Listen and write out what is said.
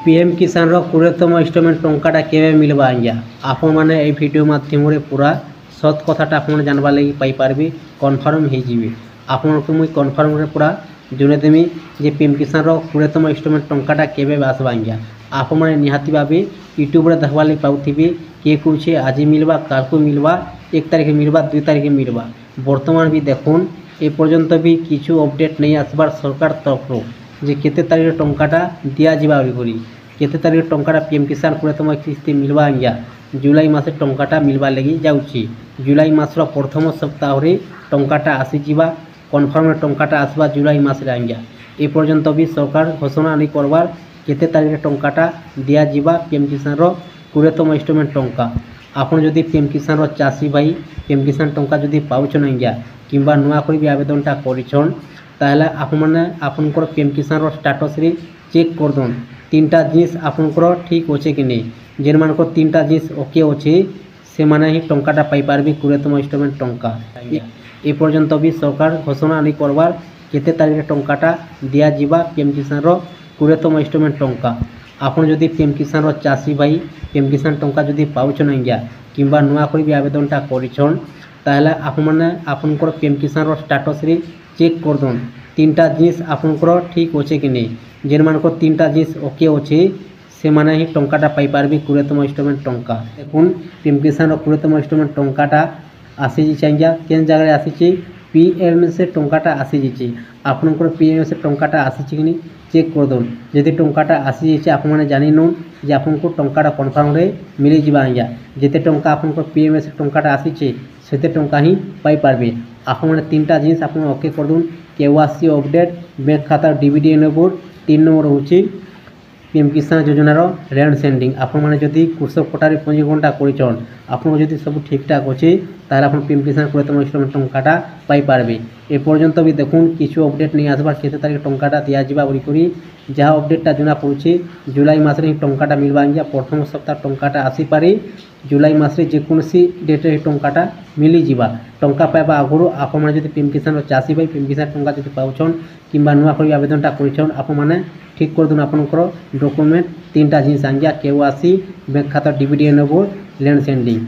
PM किसान रो 20तम instalment टंकाटा केबे मिलबा आज्ञा आपण माने ए वीडियो माध्यम रे पूरा सत कथाटा आपण जानबा लागि पाई पारबी कन्फर्म हे जिवि आपण को मुई कन्फर्म रे पूरा जने देमी जे पीएम किसान रो 20तम इंस्टॉलमेंट टंकाटा केबे आसबा आज्ञा आपण माने निहाती भाबे यूट्यूब रे देखबा लागि पाउथिबी के कुछे आज मिलबा काल को मिलबा 1 तारिख मिलबा 2 तारिख मिलबा वर्तमान भी देखुन ए पर्यंत भी किछु अपडेट नहीं आसबार सरकार तरफ जे केते तारिख टंकाटा दिया जिबा बोली केते तारिख टंकाटा पीएम किसान 20तम किस्ती मिलबा आज्ञा जुलाई मासे टंकाटा मिलबा लगी जाउची जुलाई मासर प्रथम सप्ताह रे टंकाटा आसी जिबा कन्फर्म टंकाटा आसबा जुलाई मास रे आज्ञा ए पर्यंत भी सरकार घोषणा नहीं करबार केते तारिख टंकाटा दिया जिबा पीएम किसान रो 20तम इंस्टॉलमेंट टंका आपण जदि पीएम किसान रो चासी भाई पीएम किसान टंका जदि पाउछन आज्ञा किंबा नुआ कोई भी आवेदनटा करिछन ताहले आपण माने आपनकर पीएम किसान रो स्टेटस रे चेक कर दोन तीनटा जिनिस आपनकर ठीक होचे कि नहीं जेन मानको तीनटा जिनिस ओके होचे से माने ही टंकाटा पाई पारबी 20तम इंस्टॉलमेंट टंका ए पर्यंत भी सरकार घोषणा नहीं करबार केते तारिख टंकाटा दिया जिबा पीएम किसान रो 20तम इंस्टॉलमेंट टंका आपण जदि पीएम किसान रो चासी भाई पीएम किसान टंका जदि पाउछन आज्ञा किंबा नुआ कोई भी आवेदनटा करिछन ताहले आपण माने आपनकर पीएम किसान रो स्टेटस रे चेक कर दोन तीनटा जिनिस आपनकर ठीक होचे कि नहीं जेन मानको तीनटा जिनिस ओके होचे से माने ही टंकाटा पाई पारबी 20तम इंस्टॉलमेंट टंका देखुन पीएम किसान रो 20तम इंस्टॉलमेंट टंकाटा आसी जिचे आज्ञा केन जगह आसीची पीएम से टंकाटा आसी जिचे आपनकर पीएम से टंकाटा आसीची कि नहीं चेक कर दोन जदि टंकाटा आसी जिचे आपण माने जानि नोन जे आपनको टंकाटा कन्फर्म रे मिली जिबा आज्ञा जेते टंका आपनको पीएम से टंकाटा आसीचे सेते टंका ही पाई पारबे आपण माने तीनटा जिनिस आपण ओके कर दोन केवासी अपडेट बैंक खाता डीबीडी एनेबल 3 नंबर होची पीएम किसान योजनार लैंड सेंडिंग आपण माने जदि कृषक कोटारी पंजीकरणटा करिछन आपण जदि सब ठीक ठाक होची ताहले आपण पीएम किसान 20तम इंस्टॉलमेंट टंकाटा पाई पारबे ए पर्यंत भी देखुन किछु अपडेट नहीं आसबार केते तारिख टंकाटा दिया जिबा बोली करी जहाँ अपडेटटा जना पड़ुछि जुलाई मास रे टंकाटा मिलबा आज्ञा प्रथम सप्ताह टंकाटा आसी पारे जुलाई मास रे जेकोसी डेट रे टंकाटा मिली जिबा टंका पाइबा आगुरु आपण माने जदि पीएम किसान चासी भाई पीएम किसान टंका जदि पाउछन किंबा नुआ कोई आवेदनटा करिछन आपण माने ठीक कर दोन आपनकर डॉक्यूमेंट तीनटा जिनिस आज्ञा केवासी बैंक खाता डीबीडी एनेबल लैंड सेंडिंग।